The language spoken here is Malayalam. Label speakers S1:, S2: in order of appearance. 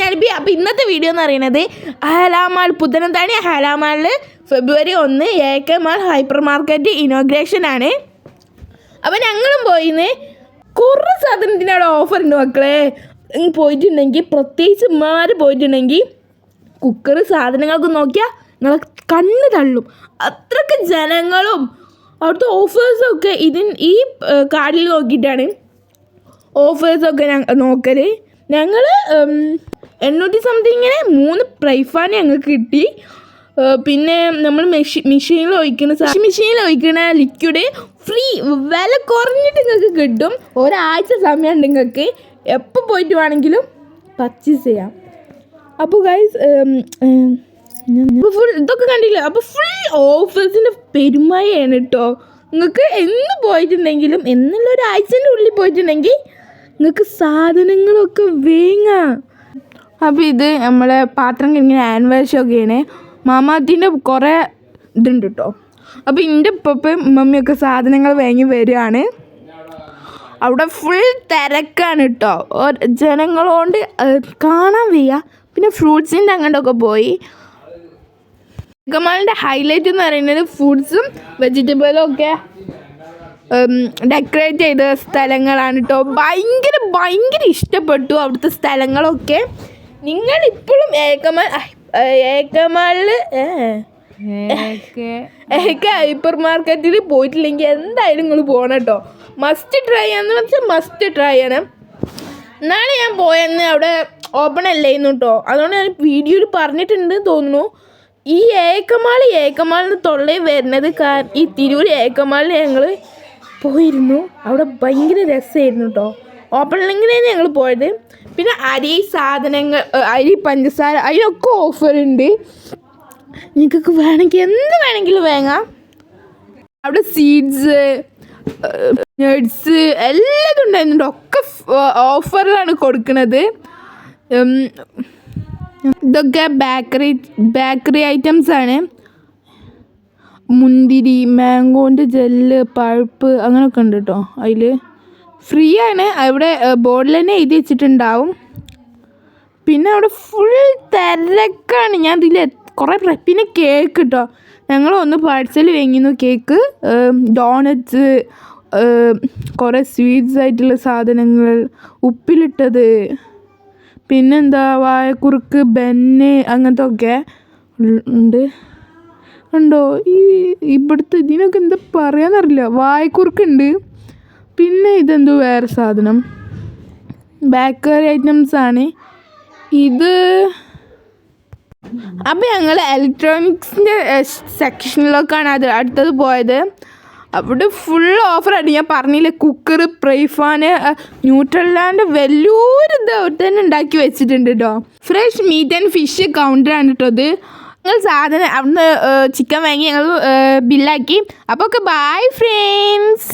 S1: ഞാനിപ്പോൾ അപ്പോൾ ഇന്നത്തെ വീഡിയോ എന്ന് പറയുന്നത് ഹലാമാൾ പുത്തനത്താണി ഹലാമാളിൽ ഫെബ്രുവരി 1 AK mall hyper market inauguration ആണ്. അപ്പോൾ ഞങ്ങളും പോയിന്ന് കുറേ സാധനത്തിന് അവിടെ ഓഫർ ഉണ്ട് മക്കളെ. പോയിട്ടുണ്ടെങ്കിൽ പ്രത്യേകിച്ച് പോയിട്ടുണ്ടെങ്കിൽ കുക്കർ സാധനങ്ങളൊക്കെ നോക്കിയാൽ നിങ്ങളെ കണ്ണ് തള്ളും. അത്രയ്ക്ക് ജനങ്ങളും അവിടുത്തെ ഓഫേഴ്സൊക്കെ ഈ കാർഡിൽ നോക്കിയിട്ടാണ് ഓഫേഴ്സൊക്കെ നോക്കൽ. ഞങ്ങൾ 800 സംതിങ്ങിന് 3 പ്രൈഫാൻ ഞങ്ങൾക്ക് കിട്ടി. പിന്നെ നമ്മൾ മെഷീനിൽ ഒഴിക്കുന്ന ലിക്വിഡ് ഫ്രീ വില കുറഞ്ഞിട്ട് നിങ്ങൾക്ക് കിട്ടും. ഒരാഴ്ച സമയമുണ്ട് നിങ്ങൾക്ക് എപ്പോൾ പോയിട്ട് വേണമെങ്കിലും പർച്ചേസ് ചെയ്യാം. അപ്പോൾ ഗൈസ് ഫുൾ ഇതൊക്കെ കണ്ടില്ല. അപ്പോൾ ഫുൾ ഓഫേഴ്സിൻ്റെ പെരുമയാണ് കേട്ടോ. നിങ്ങൾക്ക് എന്ന് പോയിട്ടുണ്ടെങ്കിലും എന്നുള്ള ഒരാഴ്ചൻ്റെ ഉള്ളിൽ പോയിട്ടുണ്ടെങ്കിൽ നിങ്ങൾക്ക് സാധനങ്ങളൊക്കെ വേങ്ങാം. അപ്പോൾ ഇത് നമ്മളെ പാത്രം കഴിഞ്ഞ ആനിവേഴ്സറിയൊക്കെയാണ്. മാമാത്തിൻ്റെ കുറേ ഇതുണ്ട് കേട്ടോ. അപ്പോൾ എൻ്റെ ഉപ്പയും മമ്മിയൊക്കെ സാധനങ്ങൾ വാങ്ങി വരികയാണ്. അവിടെ ഫുൾ തിരക്കാണ് കേട്ടോ. ജനങ്ങളോണ്ട് കാണാൻ വയ്യ. പിന്നെ ഫ്രൂട്ട്സിൻ്റെ അങ്ങോട്ടൊക്കെ പോയി. ഹലാമാളിൻ്റെ ഹൈലൈറ്റ് എന്ന് പറയുന്നത് ഫ്രൂട്ട്സും വെജിറ്റബിളും ഒക്കെ ഡെക്കറേറ്റ് ചെയ്ത സ്ഥലങ്ങളാണ് കേട്ടോ. ഭയങ്കര ഇഷ്ടപ്പെട്ടു അവിടുത്തെ സ്ഥലങ്ങളൊക്കെ. നിങ്ങളിപ്പോഴും ഏക്കമാളിൽ ഹൈപ്പർ മാർക്കറ്റിൽ പോയിട്ടില്ലെങ്കിൽ എന്തായാലും നിങ്ങൾ പോകണം കേട്ടോ. മസ്റ്റ് ട്രൈ ചെയ്യാന്ന് വെച്ചാൽ മസ്റ്റ് ട്രൈ ചെയ്യണം. എന്നാണ് ഞാൻ പോയെന്ന് അവിടെ ഓപ്പൺ അല്ലായിരുന്നു കേട്ടോ. അതുകൊണ്ട് ഞാൻ വീഡിയോയിൽ പറഞ്ഞിട്ടുണ്ട് തോന്നുന്നു. ഈ ഏക്കമാളിന് തൊള്ളയിൽ വരുന്നത് ഈ തിരൂർ ഏക്കമാളിൽ ഞങ്ങൾ പോയിരുന്നു. അവിടെ ഭയങ്കര രസമായിരുന്നു കേട്ടോ. ഓപ്പണിങ്ങിനാണ് ഞങ്ങൾ പോയത്. പിന്നെ സാധനങ്ങൾ അരി പഞ്ചസാര അതിനൊക്കെ ഓഫറുണ്ട്. നിങ്ങൾക്ക് വേണമെങ്കിൽ എന്ത് വേണമെങ്കിലും വാങ്ങാം. അവിടെ സീഡ്സ് നട്ട്സ് എല്ലാതും ഉണ്ടായിരുന്നുണ്ട്. ഒക്കെ ഓഫറിലാണ് കൊടുക്കുന്നത്. ഇതൊക്കെ ബേക്കറി ഐറ്റംസ് ആണ്. മുന്തിരി, മാംഗോൻ്റെ ജെല്ല്, പഴുപ്പ് അങ്ങനെയൊക്കെ ഉണ്ട് കേട്ടോ. അതിൽ ഫ്രീ ആണ്. അവിടെ ബോർഡിൽ തന്നെ എഴുതി വെച്ചിട്ടുണ്ടാവും. പിന്നെ അവിടെ ഫുൾ തിരക്കാണ്. ഞാൻ ഇതിൽ കുറേ പിന്നെ കേക്ക് കേട്ടോ. ഞങ്ങൾ ഒന്ന് പാഴ്സൽ വാങ്ങിയിരുന്നു. കേക്ക്, ഡോണറ്റ്സ്, കുറേ സ്വീറ്റ്സ് ആയിട്ടുള്ള സാധനങ്ങൾ, ഉപ്പിലിട്ടത്, പിന്നെന്താ വാഴക്കുറുക്ക്, ബെന്ന് അങ്ങനത്തെ ഒക്കെ ഉണ്ട്. ഉണ്ടോ ഇവിടുത്തെ ഇതിനൊക്കെ എന്താ പറയാന്നറിയില്ല. വാഴക്കുറുക്കുണ്ട്. പിന്നെ ഇതെന്തോ വേറെ സാധനം ബേക്കറി ഐറ്റംസ് ആണ് ഇത്. അപ്പോൾ ഞങ്ങൾ ഇലക്ട്രോണിക്സിൻ്റെ സെക്ഷനിലേക്കാണ് അടുത്തത് പോയത്. അവിടെ ഫുൾ ഓഫറായിട്ട് ഞാൻ പറഞ്ഞില്ലേ, കുക്കർ, പ്രൈഫാൻ, ന്യൂട്രലാൻ്റെ വലിയൊരു ഇത് അവിടെ തന്നെ ഉണ്ടാക്കി വെച്ചിട്ടുണ്ട് കേട്ടോ. ഫ്രഷ് മീറ്റ് ആൻഡ് ഫിഷ് കൗണ്ടറാണ് കേട്ടോ ഇത്. ഞങ്ങൾ സാധനം അവിടുന്ന് ചിക്കൻ വാങ്ങി ഞങ്ങൾ ബില്ലാക്കി. അപ്പോൾ ഒക്കെ ബൈ ഫ്രണ്ട്സ്.